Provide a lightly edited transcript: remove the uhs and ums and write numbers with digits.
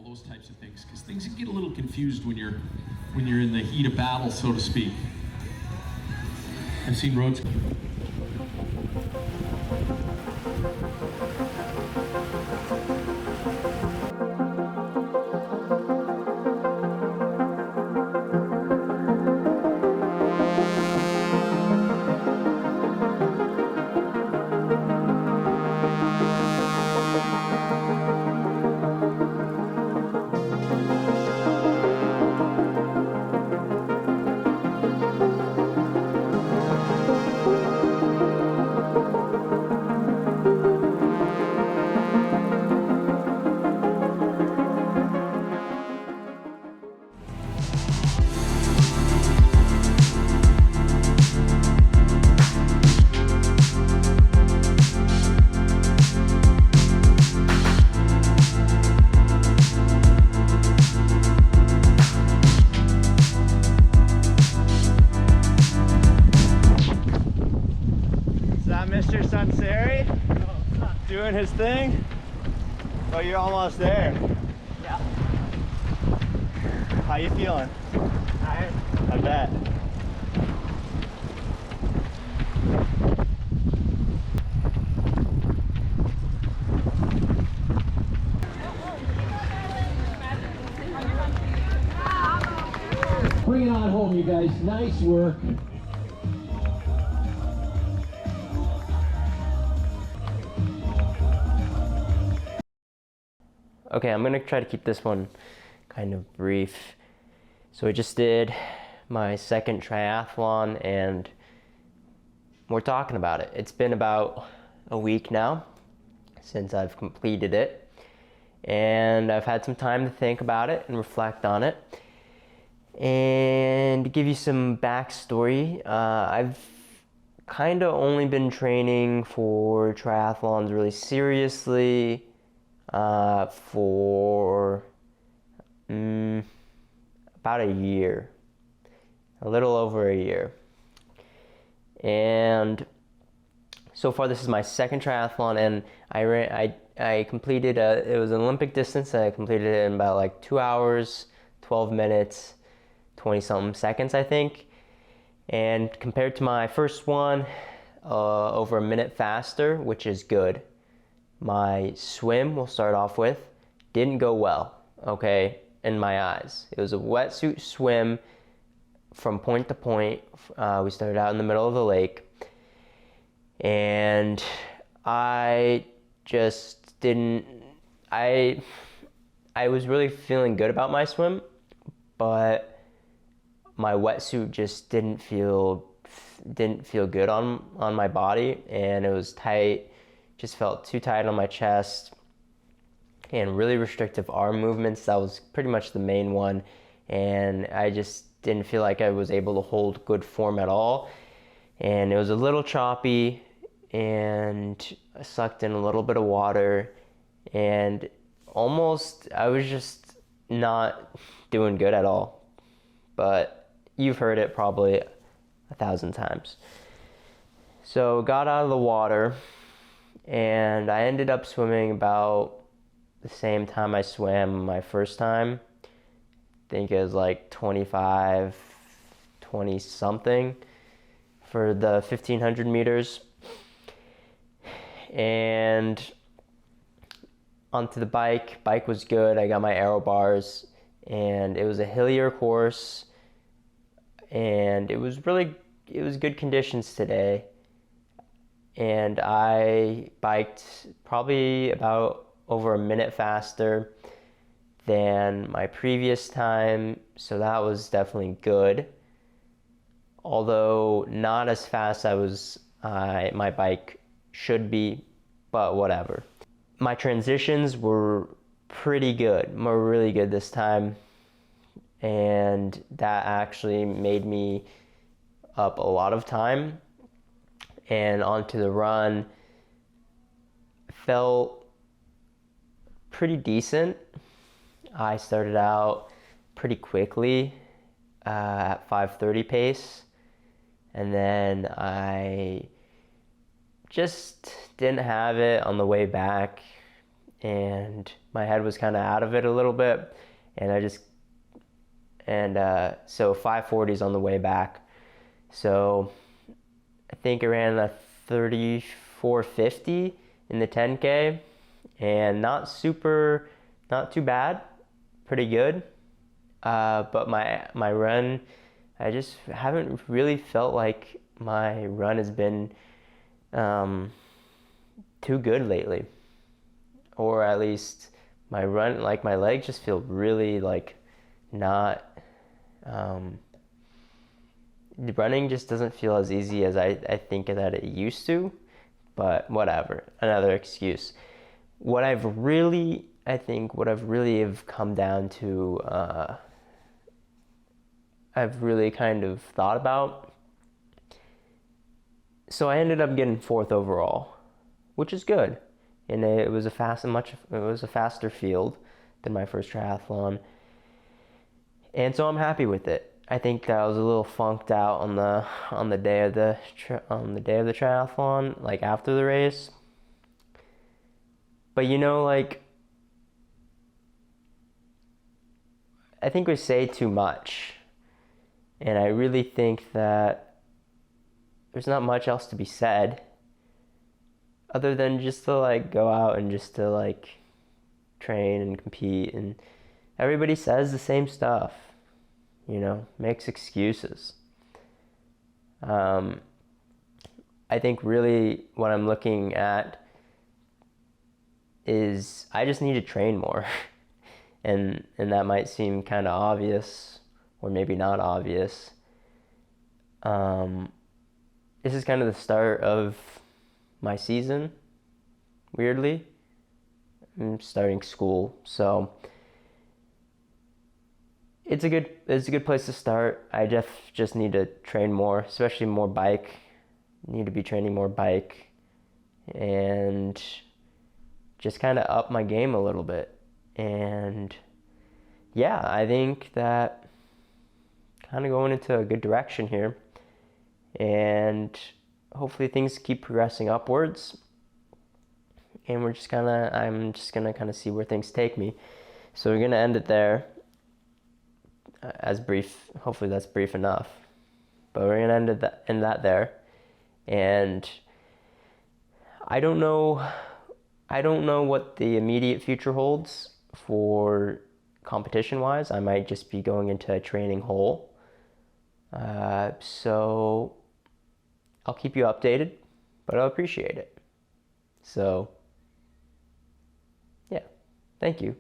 all those types of things, because things can get a little confused when you're in the heat of battle, so to speak. I've seen roads. Mr. Sunseri doing his thing. Oh, you're almost there. Yeah. How you feeling? Tired. I bet. Bring it on home, you guys. Nice work. Okay, I'm gonna try to keep this one kind of brief. So I just did my second triathlon and we're talking about it. It's been about a week now since I've completed it, and I've had some time to think about it and reflect on it. And to give you some backstory, I've kind of only been training for triathlons really seriously for about a year, a little over a year. And so far this is my second triathlon, and I completed it was an Olympic distance, and I completed it in about like 2 hours, 12 minutes, 20 something seconds, I think. And compared to my first one, over a minute faster, which is good. My swim, we'll start off with, didn't go well, okay, in my eyes. It was a wetsuit swim from point to point. We started out in the middle of the lake, and I just didn't, I was really feeling good about my swim, but my wetsuit just didn't feel good on my body, and it was tight. Just felt too tight on my chest, and really restrictive arm movements. That was pretty much the main one, and I just didn't feel like I was able to hold good form at all. And it was a little choppy, and I sucked in a little bit of water, and I was just not doing good at all. But you've heard it probably 1,000 times. So got out of the water, and I ended up swimming about the same time I swam my first time. I think it was like 25, 20 something for the 1,500 meters. And onto the bike. Bike was good. I got my aero bars, and it was a hillier course, and it was good conditions today. And I biked probably about over a minute faster than my previous time, so that was definitely good. Although not as fast as my bike should be, but whatever. My transitions were pretty good, really good this time, and that actually made me up a lot of time. And onto the run, felt pretty decent. I started out pretty quickly at 5:30 pace, and then I just didn't have it on the way back, and my head was kind of out of it a little bit, and so 5:40s on the way back. So I think I ran a 34:50 in the 10K, and not too bad, pretty good. But my run, I just haven't really felt like my run has been too good lately, or at least my run, like my legs just feel really like not. Running just doesn't feel as easy as I think that it used to, but whatever, another excuse. I think what I've really have come down to, I've really kind of thought about. So I ended up getting 4th overall, which is good. And it was a faster field than my first triathlon. And so I'm happy with it. I think I was a little funked out on the day of the triathlon, like after the race. But like, I think we say too much, and I really think that there's not much else to be said other than just to like go out and just to like train and compete, and everybody says the same stuff, makes excuses. I think really what I'm looking at is I just need to train more. and that might seem kind of obvious, or maybe not obvious. This is kind of the start of my season, weirdly. I'm starting school, so it's a good place to start. I just need to train more, especially more bike. Need to be training more bike, and just kind of up my game a little bit. And yeah, I think that kind of going into a good direction here, and hopefully things keep progressing upwards, and I'm just gonna kind of see where things take me. So we're gonna end it there, as brief. Hopefully that's brief enough, but we're gonna end that there. And I don't know what the immediate future holds for competition wise. I might just be going into a training hole, so I'll keep you updated, but I'll appreciate it. So yeah, thank you.